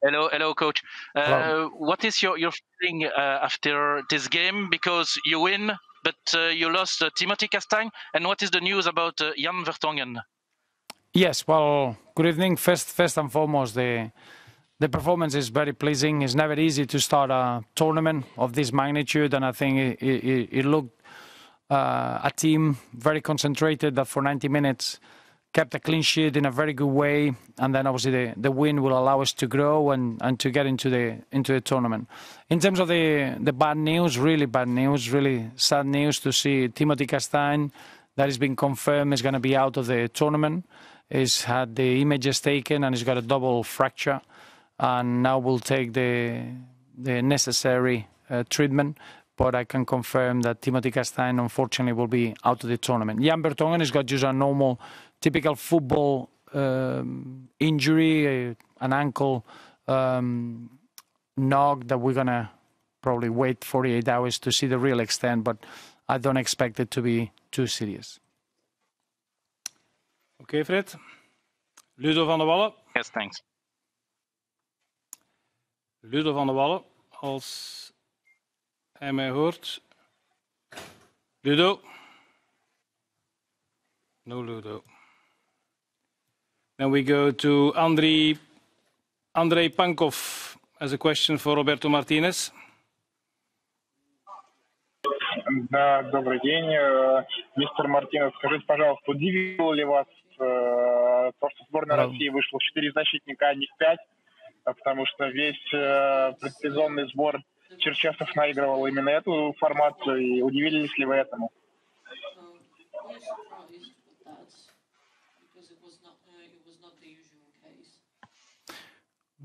Hello, coach. Hello. What is your feeling after this game? Because you win, but you lost Timothy Castagne. And what is the news about Jan Vertonghen? Yes, well, good evening. First and foremost, the performance is very pleasing. It's never easy to start a tournament of this magnitude, and I think it looked a team very concentrated that for 90 minutes kept a clean sheet in a very good way, and then obviously the win will allow us to grow and to get into the tournament. In terms of the bad news, really sad news to see Timothy Castagne, that has been confirmed, is going to be out of the tournament. He's had the images taken and he's got a double fracture, and now will take the necessary treatment. But I can confirm that Timothy Castagne, unfortunately, will be out of the tournament. Jan Vertonghen has got just a normal, typical football injury, an ankle knock that we're going to probably wait 48 hours to see the real extent, but I don't expect it to be too serious. Okay, Fred. Ludo van der Wallen. Yes, thanks. Ludo van der Wallen, als hij mij hoort. Ludo. No Ludo. Then we go to Andrei Pankov as a question for Roberto Martinez. Да, добрый день, мистер Мартинес. Скажите, пожалуйста, удивило ли вас то, что сборная России вышла в 4 защитника, а не в 5? Потому что весь предсезонный сбор Черчесов наигрывал именно эту формацию. И удивились ли вы этому?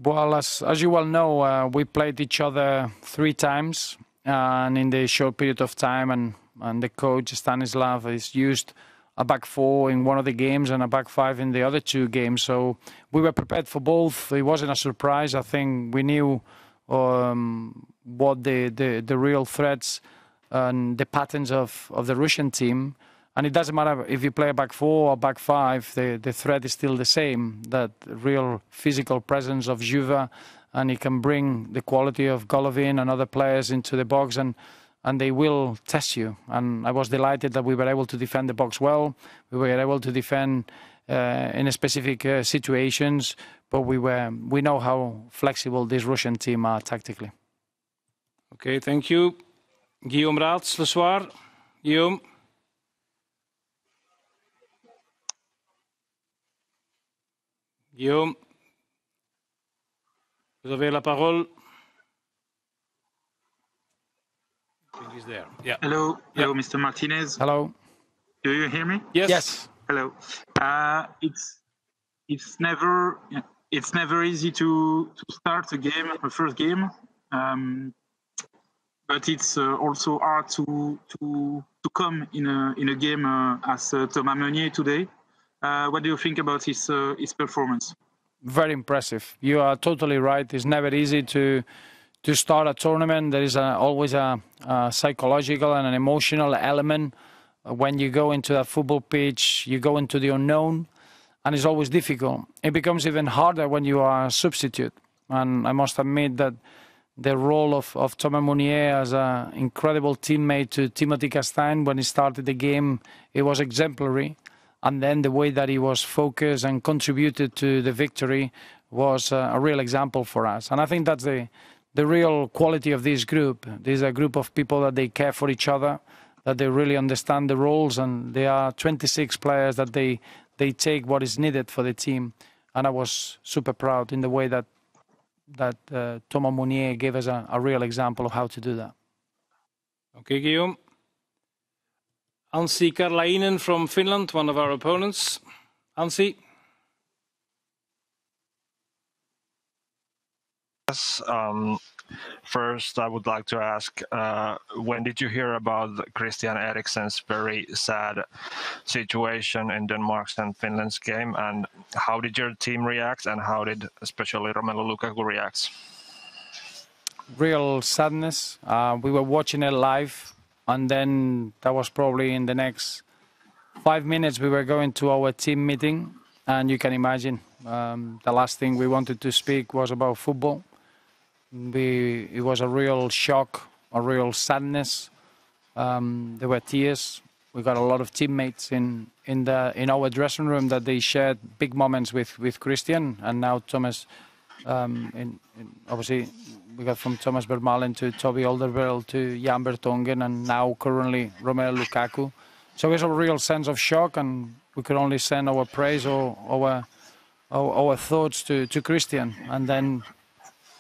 Well, as you well know, we played each other 3 times, and in the short period of time, and the coach Stanislav has used a back 4 in one of the games and a back 5 in the other 2 games. So we were prepared for both. It wasn't a surprise. I think we knew what the real threats and the patterns of the Russian team. And it doesn't matter if you play a back 4 or back 5, the threat is still the same, that real physical presence of Juve, and he can bring the quality of Golovin and other players into the box, and they will test you. And I was delighted that we were able to defend the box well. We were able to defend in specific situations, but we know how flexible this Russian team are tactically. Okay, thank you. Guillaume Raats, Le Soir. Guillaume. Guillaume, vous avez la parole. I think he's there. Yeah. Hello, Mr. Martinez. Hello. Do you hear me? Yes. Hello. It's never easy to start a first game, but it's also hard to come in a game as Thomas Meunier today. What do you think about his performance? Very impressive. You are totally right. It's never easy to start a tournament. There is always a psychological and an emotional element. When you go into a football pitch, you go into the unknown, and it's always difficult. It becomes even harder when you are a substitute. And I must admit that the role of Thomas Meunier as an incredible teammate to Timothy Castagne when he started the game, it was exemplary. And then the way that he was focused and contributed to the victory was a real example for us. And I think that's the real quality of this group. This is a group of people that they care for each other, that they really understand the roles, and there are 26 players that they take what is needed for the team. And I was super proud in the way that Thomas Meunier gave us a real example of how to do that. Okay, Guillaume. Anssi Karlainen from Finland, one of our opponents. Anssi. Yes, first, I would like to ask, when did you hear about Christian Eriksen's very sad situation in Denmark's and Finland's game, and how did your team react, and how did especially Romelu Lukaku react? Real sadness. We were watching it live, and then that was probably in the next 5 minutes we were going to our team meeting, and you can imagine The last thing we wanted to speak was about football. It was a real shock, a real sadness. There were tears. We got a lot of teammates in our dressing room that they shared big moments with Christian, and now Thomas. Obviously, we got from Thomas Vermaelen to Toby Alderweireld to Jan Vertonghen, and now currently Romelu Lukaku. So it's a real sense of shock, and we could only send our praise or our thoughts to Christian. And then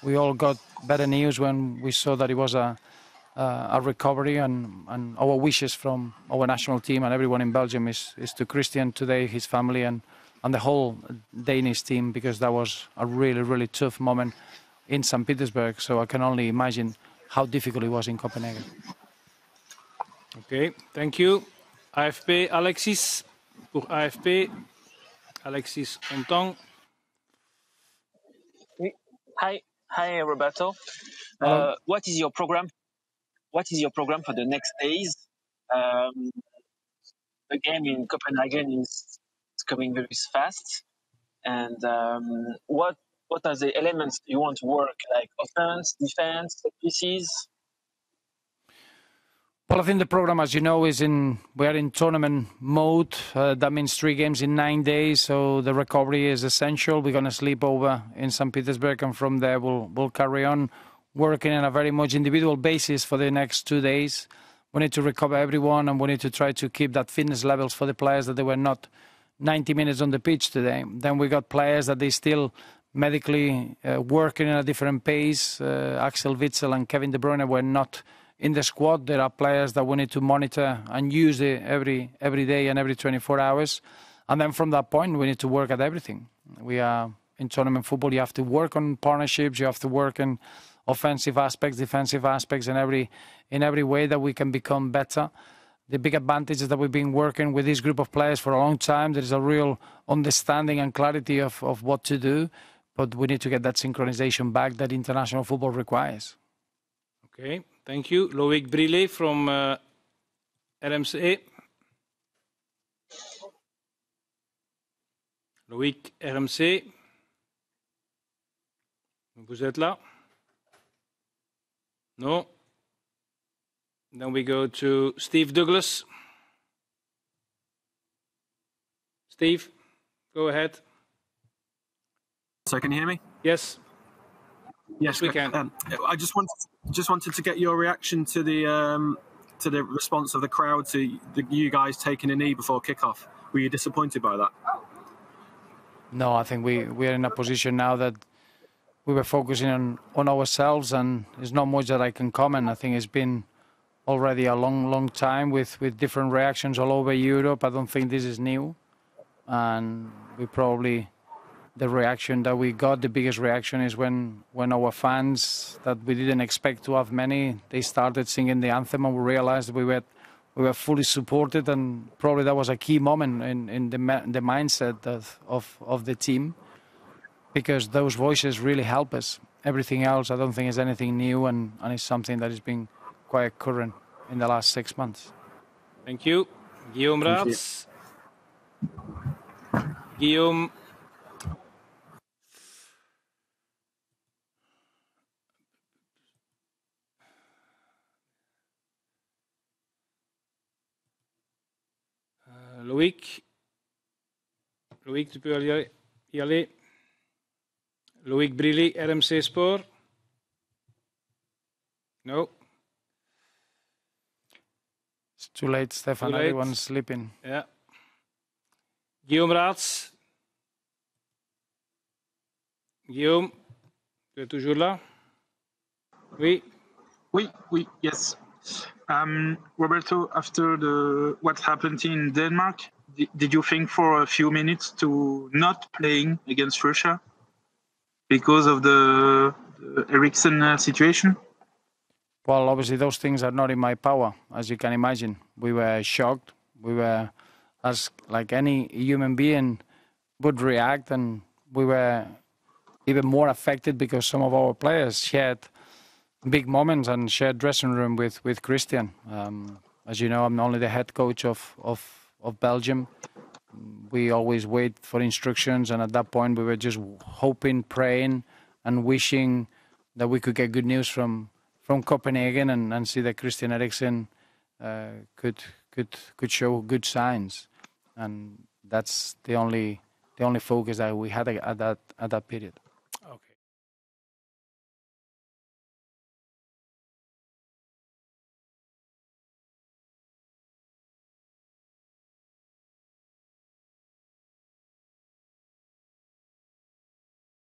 we all got better news when we saw that it was a recovery, and our wishes from our national team and everyone in Belgium is to Christian today, his family, and the whole Danish team, because that was a really, really tough moment in St. Petersburg. So I can only imagine how difficult it was in Copenhagen. Okay, thank you. AFP, Alexis. Pour AFP, Alexis Ontang. Hi, Roberto. What is your program? What is your program for the next days? The game in Copenhagen is coming very fast, and what are the elements you want to work, like offense, defense, set pieces? Well, I think the program, as you know, we are in tournament mode. That means 3 games in 9 days, so the recovery is essential. We're going to sleep over in St. Petersburg, and from there we'll carry on working on a very much individual basis for the next 2 days. We need to recover everyone, and we need to try to keep that fitness levels for the players that they were not 90 minutes on the pitch today. Then we got players that they still medically working at a different pace. Axel Witsel and Kevin De Bruyne were not in the squad. There are players that we need to monitor and use every day and every 24 hours. And then from that point, we need to work at everything. We are in tournament football. You have to work on partnerships. You have to work in offensive aspects, defensive aspects, in every way that we can become better. The big advantage is that we've been working with this group of players for a long time. There is a real understanding and clarity of what to do, but we need to get that synchronization back that international football requires. Okay, thank you. Loïc Brillet from RMC. Loïc, RMC. Vous êtes là? No. Then we go to Steve Douglas. Steve, go ahead. So can you hear me? Yes. Yes, we can. I just wanted to get your reaction to the response of the crowd to you guys taking a knee before kickoff. Were you disappointed by that? No, I think we are in a position now that we were focusing on ourselves, and there's not much that I can comment. I think it's been already a long time with different reactions all over Europe. I don't think this is new, and the reaction that we got, the biggest reaction is when our fans, that we didn't expect to have many, they started singing the anthem, and we realized we were fully supported, and probably that was a key moment in the mindset of the team, because those voices really help us. Everything else, I don't think is anything new, and it's something that has been quite current in the last 6 months. Thank you. Guillaume Raats. Guillaume. Loïc. Loïc, tu peux y aller. Loïc Brillet, RMC Sport. No. It's too late, Stefan. Too late. Everyone's sleeping. Yeah. Guillaume Raats. Guillaume, tu es toujours là? Oui. Oui, yes. Roberto, after what happened in Denmark, did you think for a few minutes to not playing against Russia because of the Eriksen situation? Well, obviously those things are not in my power, as you can imagine. We were shocked. We were, as like any human being would react, and we were even more affected because some of our players shared big moments and shared dressing room with Christian. As you know, I'm only the head coach of Belgium, we always wait for instructions, and at that point we were just hoping, praying, and wishing that we could get good news from Copenhagen and see that Christian Eriksen could show good signs, and that's the only focus that we had at that period.